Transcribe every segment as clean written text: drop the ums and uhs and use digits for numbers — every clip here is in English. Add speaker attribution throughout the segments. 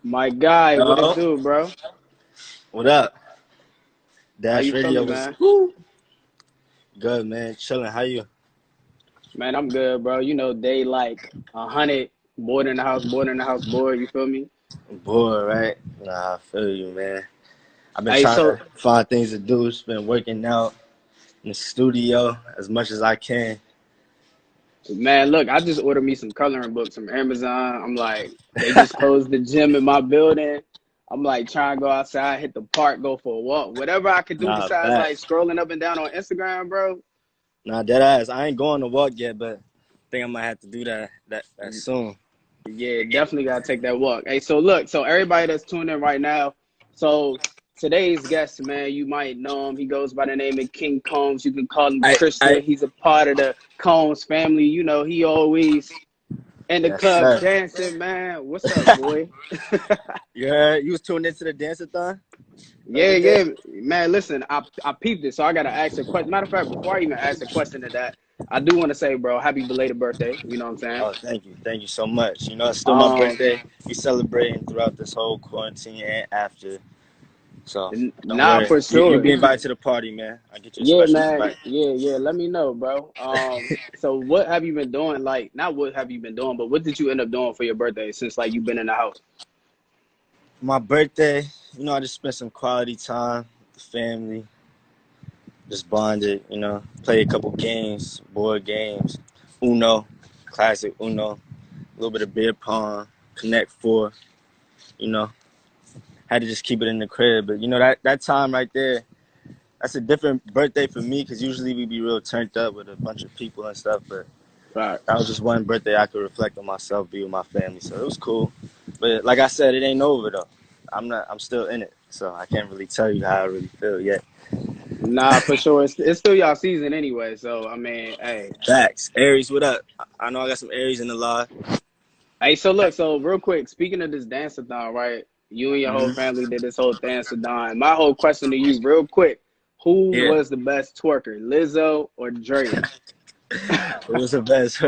Speaker 1: My guy, what it
Speaker 2: Yo,
Speaker 1: do, bro?
Speaker 2: what up?
Speaker 1: How
Speaker 2: Dash
Speaker 1: you
Speaker 2: Radio
Speaker 1: feeling,
Speaker 2: was
Speaker 1: man?
Speaker 2: good, man. Chilling. How you?
Speaker 1: Man, I'm good, bro. You know, day like 100, bored in the house, bored in the house, bored. You feel me?
Speaker 2: Bored, right? Nah, I feel you, man. I've been
Speaker 1: Hey,
Speaker 2: trying
Speaker 1: so
Speaker 2: to find things to do. Just been working out in the studio as much as I can.
Speaker 1: man, look, I just ordered me some coloring books from Amazon. I'm like, they just closed the gym in my building. I'm like trying to go outside, hit the park, go for a walk, whatever I could do
Speaker 2: Nah,
Speaker 1: besides like
Speaker 2: facts.
Speaker 1: scrolling up and down on Instagram, bro.
Speaker 2: Nah, dead ass. I ain't going to walk yet, but I think I might have to do that soon.
Speaker 1: Yeah, definitely gotta take that walk. Hey, so look, so everybody that's tuned in right now, so today's guest, man, you might know him. He goes by the name of King Combs. You can call him
Speaker 2: I,
Speaker 1: Krista. He's a part of the Combs family. You know, he always in the
Speaker 2: yes,
Speaker 1: club
Speaker 2: sir.
Speaker 1: dancing, man. What's up, boy?
Speaker 2: You heard? You was tuned into the dance-a-thon the
Speaker 1: Yeah,
Speaker 2: other day?
Speaker 1: yeah, man. Listen, I peeped it, so I gotta ask a question. Matter of fact, before I even ask a question to that, I do want to say, bro, happy belated birthday. You know what I'm saying?
Speaker 2: Oh, thank you. Thank you so much. You know, it's still my
Speaker 1: Um,
Speaker 2: birthday. We celebrating throughout this whole quarantine and after. So don't
Speaker 1: nah,
Speaker 2: worry.
Speaker 1: for
Speaker 2: You'll
Speaker 1: sure.
Speaker 2: be invited to the party, man. I get you a
Speaker 1: Yeah,
Speaker 2: special
Speaker 1: man.
Speaker 2: invite.
Speaker 1: Yeah, yeah. Let me know, bro. So what have you been doing? Like, not what have you been doing, but what did you end up doing for your birthday since like you've been in the house?
Speaker 2: My birthday, I just spent some quality time with the family. Just bonded, play a couple games, board games, Uno, classic Uno, a little bit of beer pong, Connect Four. You know, had to just keep it in the crib. But that time right there, that's a different birthday for me because usually we be real turned up with a bunch of people and stuff. But that
Speaker 1: Facts.
Speaker 2: was just one birthday I could reflect on myself, be with my family. So it was cool. But like I said, it ain't over though. I'm still in it. So I can't really tell you how I really feel yet.
Speaker 1: Nah, for sure. It's still y'all season anyway. So I mean, hey,
Speaker 2: Facts. Aries, what up? I know I got some Aries in the live.
Speaker 1: hey. So look. So real quick, speaking of this dance-a-thon, right? You and your whole
Speaker 2: Mm-hmm.
Speaker 1: family did this whole dance-a-thon. My whole question to you, real quick, who
Speaker 2: Yeah.
Speaker 1: was the best twerker, Lizzo or Drea?
Speaker 2: It was the best.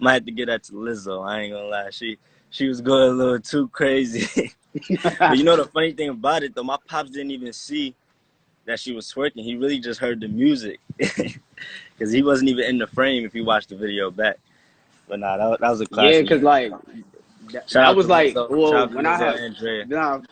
Speaker 2: Might have to get that to Lizzo. I ain't gonna lie. She was going a little too crazy. But you know the funny thing about it though, my pops didn't even see that she was twerking. He really just heard the music. Because he wasn't even in the frame if you watched the video back. But nah, that was a
Speaker 1: Yeah,
Speaker 2: classic.
Speaker 1: cause like
Speaker 2: Shout
Speaker 1: that
Speaker 2: out to
Speaker 1: was like,
Speaker 2: Lizzo.
Speaker 1: well,
Speaker 2: Shout out to
Speaker 1: when I
Speaker 2: Lizzo
Speaker 1: have
Speaker 2: and Drea.
Speaker 1: now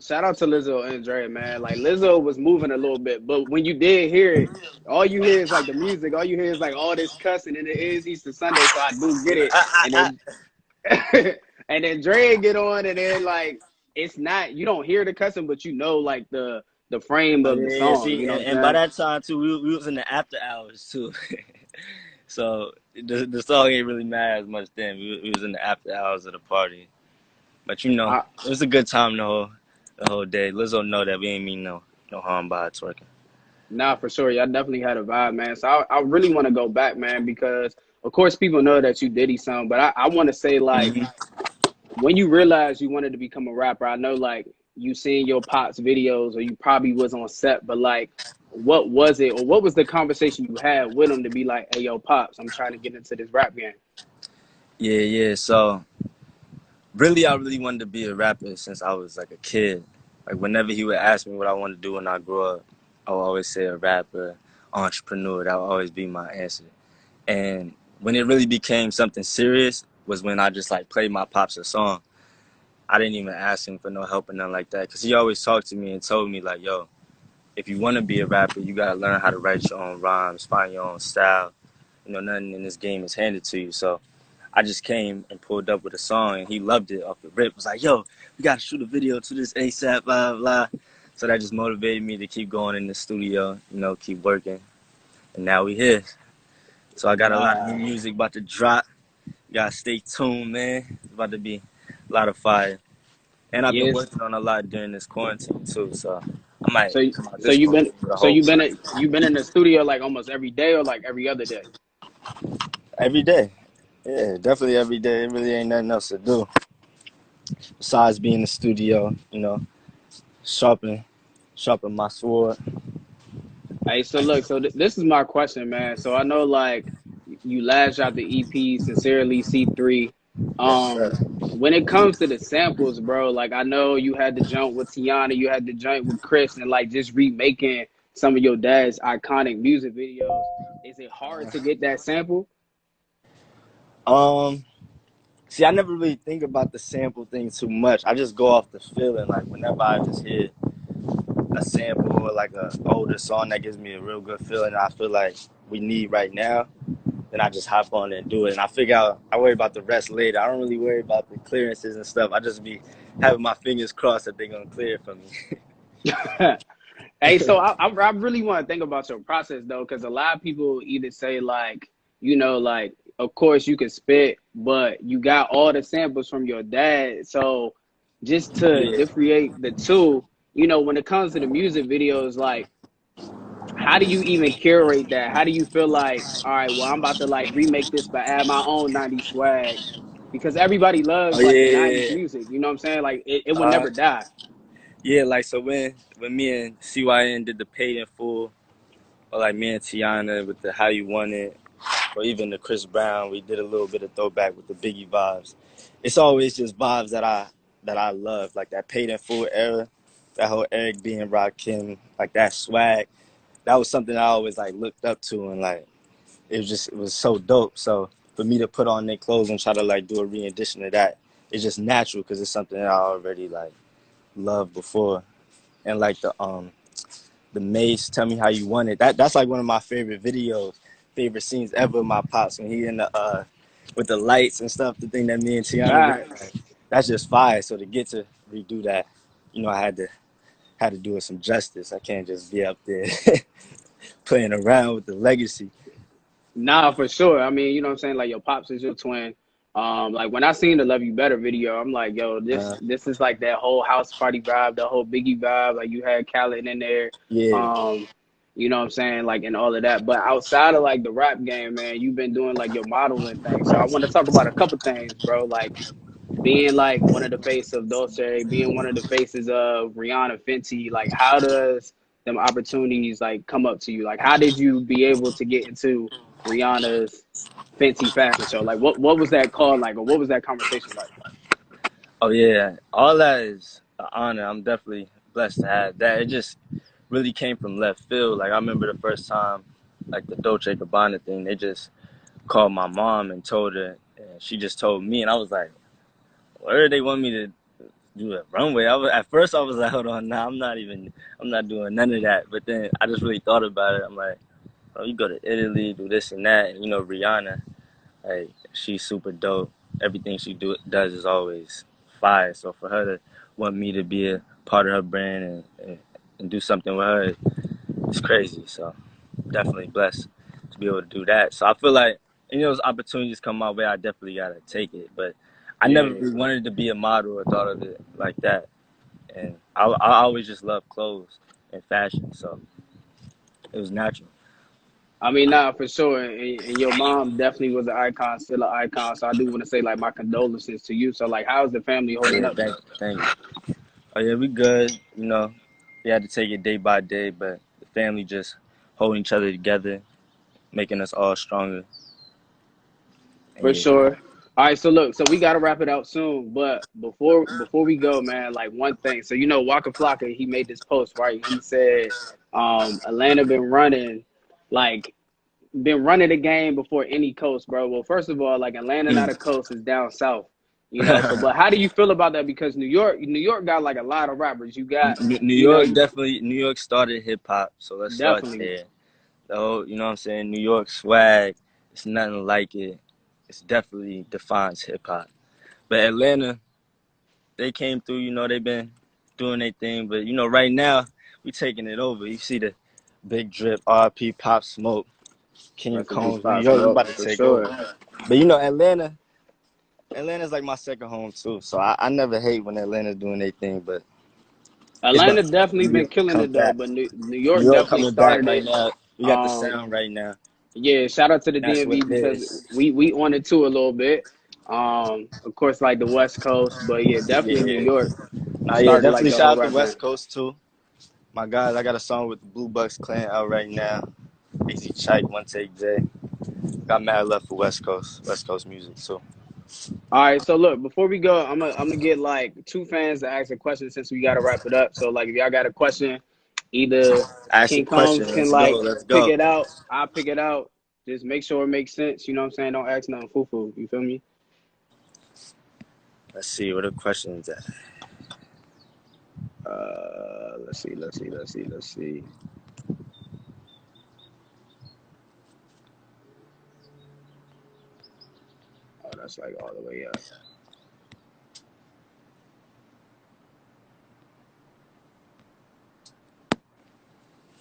Speaker 1: shout out to Lizzo and Dre, man. Like Lizzo was moving a little bit, but when you did hear it, all you hear is like the music. All you hear is like all this cussing, and it is Easter Sunday, so I do get it. And then and then Dre get on, and then like it's not you don't hear the cussing, but you know like the frame
Speaker 2: Oh,
Speaker 1: of the
Speaker 2: yeah, yeah.
Speaker 1: song.
Speaker 2: See,
Speaker 1: You know what
Speaker 2: and by
Speaker 1: I'm saying?
Speaker 2: that time too, we was in the after hours too. So the song ain't really mad as much then. We was in the after hours of the party. But
Speaker 1: I,
Speaker 2: it was a good time the whole day. Lizzo know that we ain't mean no harm by it twerking.
Speaker 1: Nah, for sure. Y'all definitely had a vibe, man. So I really want to go back, man, because of course people know that you Diddy song, but I want to say like
Speaker 2: Hmm.
Speaker 1: when you realized you wanted to become a rapper, I know like you seen your pops videos or you probably was on set, but like what was it or what was the conversation you had with him to be like, hey yo, pops, I'm trying to get into this rap game.
Speaker 2: Yeah, yeah. So really, I really wanted to be a rapper since I was like a kid. Like whenever he would ask me what I wanted to do when I grew up, I would always say a rapper, entrepreneur. That would always be my answer. And when it really became something serious was when I just like played my pops a song. I didn't even ask him for no help or nothing like that because he always talked to me and told me like, yo, if you want to be a rapper, you gotta learn how to write your own rhymes, find your own style. Nothing in this game is handed to you. So I just came and pulled up with a song, and he loved it off the rip. Was like, "Yo, we gotta shoot a video to this ASAP, blah blah." So that just motivated me to keep going in the studio, keep working, and now we here. So I got a lot of new
Speaker 1: Nah.
Speaker 2: music about to drop. You gotta stay tuned, man. It's about to be a lot of fire. And I've been
Speaker 1: Yes.
Speaker 2: working on a lot during this quarantine too, so I might
Speaker 1: So
Speaker 2: come out
Speaker 1: so
Speaker 2: this
Speaker 1: you've been
Speaker 2: quarantine with a
Speaker 1: so
Speaker 2: whole project.
Speaker 1: you've been in the studio like almost every day or like every other day.
Speaker 2: Every day. Yeah, definitely every day. It really ain't nothing else to do besides being in the studio, sharpen, sharpen my sword.
Speaker 1: Hey, so look, so this is my question, man. So I know like you last out the EP, Sincerely C3.
Speaker 2: Yes, sir.
Speaker 1: When it comes to the samples, bro, like I know you had the jump with Tiana, you had the jump with Chris, and like just remaking some of your dad's iconic music videos. Is it hard to get that sample?
Speaker 2: Um, See, I never really think about the sample thing too much. I just go off the feeling. Like whenever I just hear a sample or like a older song that gives me a real good feeling, I feel like we need right now, then I just hop on and do it. And I figure out I worry about the rest later. I don't really worry about the clearances and stuff. I just be having my fingers crossed that they're gonna clear it for me.
Speaker 1: Hey, so I really want to think about your process though, because a lot of people either say like, like of course you can spit, but you got all the samples from your dad. So just to
Speaker 2: Yeah.
Speaker 1: differentiate the two, when it comes to the music videos, like how do you even curate that? How do you feel like, all right, well, I'm about to like remake this but add my own 90s swag? Because everybody
Speaker 2: Oh
Speaker 1: loves like the 90s
Speaker 2: yeah.
Speaker 1: music, you know what I'm saying? Like it would
Speaker 2: Uh,
Speaker 1: never die.
Speaker 2: yeah. Like so when me and CYN did the paid in full, or like me and Tiana with the How You Want It, or even the Chris Brown, we did a little bit of throwback with the Biggie vibes. It's always just vibes that I love, like that paid in full era, that whole Eric B and Rakim, like that swag. That was something I always like looked up to, and like it was so dope. So for me to put on their clothes and try to like do a rendition of that, it's just natural because it's something that I already like loved before, and like the Mace, Tell Me How You Want It. That's like one of my favorite videos, favorite scenes ever of my pops when he in the with the lights and stuff. The thing that me and Tiana did, like,
Speaker 1: Facts.
Speaker 2: that's just fire. So to get to redo that, I had to do it some justice. I can't just be up there playing around with the legacy.
Speaker 1: Nah, for sure. I mean, you know what I'm saying? Like your pops is your twin. Like when I seen the Love You Better video, I'm like, yo, this
Speaker 2: Uh,
Speaker 1: this is like that whole house party vibe, the whole Biggie vibe. Like you had Khaled in there.
Speaker 2: yeah.
Speaker 1: Um, you know what I'm saying? Like and all of that. But outside of like the rap game, man, you've been doing like your modeling thing. So I want to talk about a couple things, bro. Like being like one of the face of Dolce, being one of the faces of Rihanna Fenty, like how does them opportunities like come up to you? Like how did you be able to get into Rihanna's Fenty fashion show? Like what was that called like or what was that conversation like?
Speaker 2: Oh yeah. All that is an honor. I'm definitely blessed to have that. It just really came from left field. Like I remember the first time, like the Dolce Gabbana thing. They just called my mom and told her, and she just told me, and I was like, "Where do they want me to do a runway?" At first I was like, "Hold on, nah, I'm not doing none of that." But then I just really thought about it. I'm like, "Oh, you go to Italy, do this and that," and Rihanna, like she's super dope. Everything she does is always fire. So for her to want me to be a part of her brand and do something with her, it's crazy. So definitely blessed to be able to do that. So I feel like those opportunities come my way, I definitely gotta take it. But I never
Speaker 1: Yeah.
Speaker 2: really wanted to be a model or thought of it like that. And I always just loved clothes and fashion, so it was natural.
Speaker 1: I mean, nah, for sure. And your mom definitely was an icon, still an icon. So I do want to say like my condolences to you. So like how's the family holding
Speaker 2: Yeah,
Speaker 1: up though?
Speaker 2: thank you. Oh yeah, we good. We had to take it day by day, but the family just holding each other together, making us all stronger. And
Speaker 1: For
Speaker 2: yeah.
Speaker 1: sure. All right, so look, so we gotta wrap it out soon. But before we go, man, like one thing. So Waka Flocka, he made this post, right? He said, Atlanta like been running the game before any coast, bro. Well, first of all, like Atlanta not a coast, is down south. So but how do you feel about that? Because New York got like a lot of rappers. You got,
Speaker 2: New
Speaker 1: you know,
Speaker 2: York
Speaker 1: you
Speaker 2: definitely. New York started hip hop, so let's start
Speaker 1: definitely
Speaker 2: there. The whole, you know what I'm saying? New York swag, it's nothing like it. It's definitely defines hip hop. But Atlanta, they came through. They've been doing their thing. But right now, we taking it over. You see the Big Drip, RP, Pop Smoke, King
Speaker 1: rest in peace,
Speaker 2: Combs, New
Speaker 1: Pop
Speaker 2: York. We
Speaker 1: Smoke,
Speaker 2: about to
Speaker 1: for
Speaker 2: take
Speaker 1: sure.
Speaker 2: over. But Atlanta's like my second home too. So I never hate when Atlanta's doing their thing. But it's about
Speaker 1: Atlanta definitely
Speaker 2: New
Speaker 1: been
Speaker 2: York to
Speaker 1: killing
Speaker 2: come
Speaker 1: it though,
Speaker 2: back.
Speaker 1: but New
Speaker 2: New
Speaker 1: York
Speaker 2: York
Speaker 1: definitely
Speaker 2: coming back
Speaker 1: started
Speaker 2: right
Speaker 1: it.
Speaker 2: now. We got the
Speaker 1: Um,
Speaker 2: sound right now.
Speaker 1: Yeah, shout out to the
Speaker 2: That's what
Speaker 1: DMV
Speaker 2: it
Speaker 1: because
Speaker 2: is.
Speaker 1: we on it too a little bit. Of course, like the West Coast, but yeah, definitely New
Speaker 2: Yeah.
Speaker 1: York
Speaker 2: Nah, yeah,
Speaker 1: started like
Speaker 2: definitely
Speaker 1: the
Speaker 2: shout
Speaker 1: whole
Speaker 2: out to
Speaker 1: rap game.
Speaker 2: West Coast too. My guys, I got a song with the Blue Bucks Clan out right now. AZ Chike, One Take J. Got mad love for West Coast music too.
Speaker 1: All right, so look, before we go, I'm gonna get like two fans to ask a question since we gotta wrap it up. So like, if y'all got a question, either
Speaker 2: Ask a
Speaker 1: King
Speaker 2: question.
Speaker 1: Combs can
Speaker 2: Let's go.
Speaker 1: like
Speaker 2: Let's
Speaker 1: pick
Speaker 2: go.
Speaker 1: it out, I'll pick it out. Just make sure it makes sense. You know what I'm saying? Don't ask nothing foo-foo. You feel me?
Speaker 2: Let's see what the questions at.
Speaker 1: Let's see. Oh, that's like all the way up.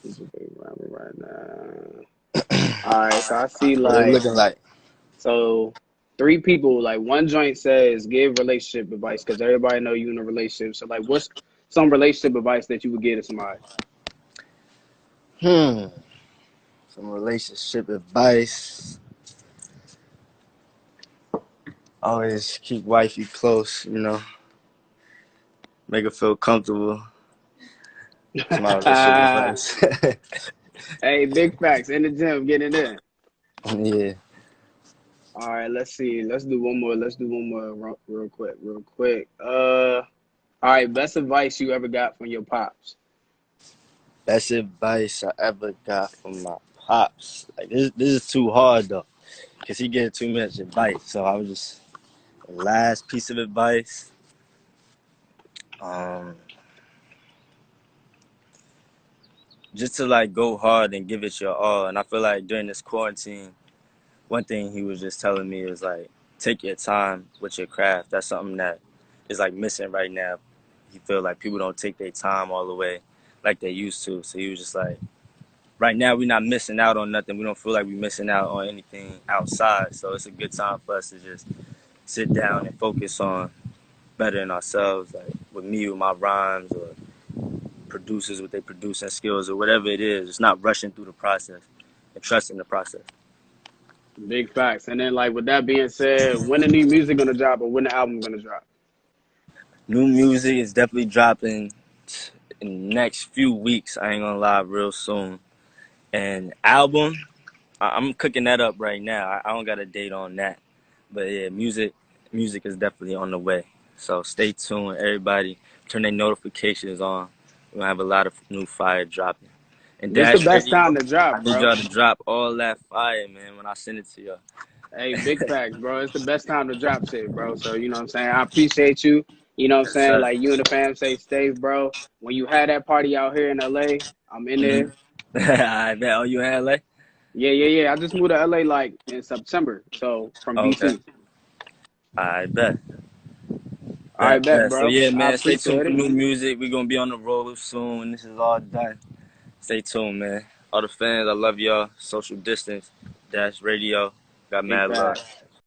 Speaker 1: This is a big rapper right now. All right, so I see
Speaker 2: What it
Speaker 1: like
Speaker 2: looking like?
Speaker 1: so three people. Like one joint says give relationship advice because everybody know you in a relationship. So like, what's some relationship advice that you would give to somebody?
Speaker 2: Hmm. Some relationship advice. Always keep wifey close. Make her feel comfortable. It's my relationship advice.
Speaker 1: Hey, big facts in the gym, getting it in.
Speaker 2: Yeah.
Speaker 1: All right, let's see. Let's do one more. Let's do one more real quick, real quick. All right, best advice you ever got from your pops.
Speaker 2: Best advice I ever got from my pops. Like this is too hard though, cause he gave too much advice. So I was just the last piece of advice. Um, just to like go hard and give it your all. And I feel like during this quarantine, one thing he was just telling me is like take your time with your craft. That's something that is like missing right now. He feel like people don't take their time all the way like they used to. So he was just like, right now we're not missing out on nothing. We don't feel like we're missing out on anything outside. So it's a good time for us to just sit down and focus on bettering ourselves, like with me with my rhymes or producers with their producing skills or whatever it is. It's not rushing through the process and trusting the process.
Speaker 1: Big facts. And then like with that being said, when the new music gonna drop or when the album gonna drop?
Speaker 2: New music is definitely dropping in the next few weeks. I ain't gonna lie, real soon. And album, I'm cooking that up right now. I don't got a date on that, but yeah, music is definitely on the way. So stay tuned, everybody. Turn their notifications on. We're gonna have a lot of new fire dropping. And
Speaker 1: This the
Speaker 2: Dash
Speaker 1: best
Speaker 2: Radio,
Speaker 1: time to
Speaker 2: I
Speaker 1: drop,
Speaker 2: need
Speaker 1: bro.
Speaker 2: y'all to drop all that fire, man, when I send it to y'all.
Speaker 1: Hey, big facts, bro. It's the best time to drop shit, bro. So you know what I'm saying? I appreciate you. You know what I'm
Speaker 2: Yes,
Speaker 1: saying?
Speaker 2: sir.
Speaker 1: Like you and the fam say stay, bro. When you had that party out here in LA, I'm in there.
Speaker 2: I bet. Oh, you in LA?
Speaker 1: Yeah. I just moved to LA like in September. So from
Speaker 2: Okay.
Speaker 1: DC.
Speaker 2: I bet.
Speaker 1: All right, bet,
Speaker 2: Bet. So
Speaker 1: bro.
Speaker 2: yeah,
Speaker 1: I
Speaker 2: man, stay tuned
Speaker 1: appreciate
Speaker 2: for
Speaker 1: it.
Speaker 2: new music. We're gonna be on the road soon when this is all done. Stay tuned, man. All the fans, I love y'all. Social distance, Dash Radio. Got
Speaker 1: Big
Speaker 2: mad love.
Speaker 1: facts.